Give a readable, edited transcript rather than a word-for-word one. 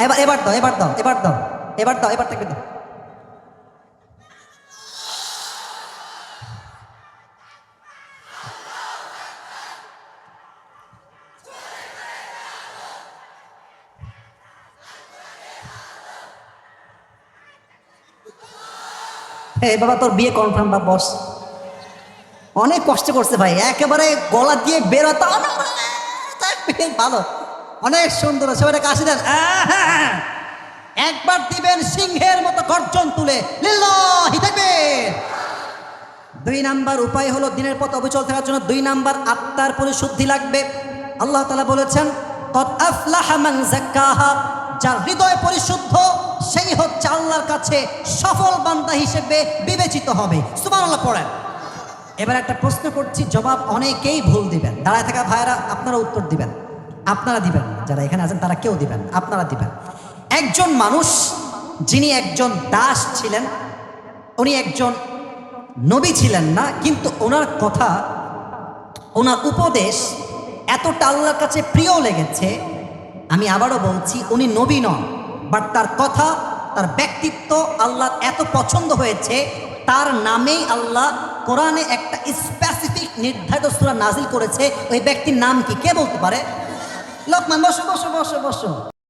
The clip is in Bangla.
এবার এবার দাও, এবার দাও, এবার দাও, এবার দাও, এবার তাকবীর দাও। এই বাবা তোর বিয়ে কনফার্ম বা বস। অনেক কষ্ট করছে ভাই, একেবারে গলা দিয়ে বেরোতো ভালো, অনেক সুন্দর। সবাই কাশি দেন, একবার দিবেন সিংহের মতো গর্জন তুলে লিল্লাহি তাকবীর। 2 নাম্বার উপায় হলো দিনের পথ অবিচল থাকার জন্য 2 নাম্বার আত্মার পরিশুদ্ধি লাগবে। আল্লাহ তাআলা বলেছেন কদ আফলাহা মান যাক্কাহা, যার হৃদয় পরিশুদ্ধ সেই হচ্ছে আল্লাহর কাছে সফল বান্দা হিসেবে বিবেচিত হবে। সুবহানাল্লাহ পড়েন। এবার একটা প্রশ্ন করছি, জবাব অনেকেই ভুল দিবেন। দাঁড়ায় থাকা ভাইয়েরা আপনারা উত্তর দিবেন, আপনারা দিবেন, যারা এখানে আছেন তারা কেউ দিবেন, আপনারা দিবেন। একজন মানুষ যিনি একজন দাস ছিলেন, উনি একজন নবী ছিলেন না, কিন্তু ওনার কথা, ওনার উপদেশ এতটা আল্লাহর কাছে প্রিয় লেগেছে। আমি আবারও বলছি, উনি নবী নন, বাট তার কথা, তার ব্যক্তিত্ব আল্লাহ এত পছন্দ হয়েছে, তার নামেই আল্লাহ কোরআনে একটা স্পেসিফিক নির্ধারিত সূরা নাজিল করেছে। ওই ব্যক্তির নাম কি কে বলতে পারে? লোকমান, বসো বসো বসো বসো।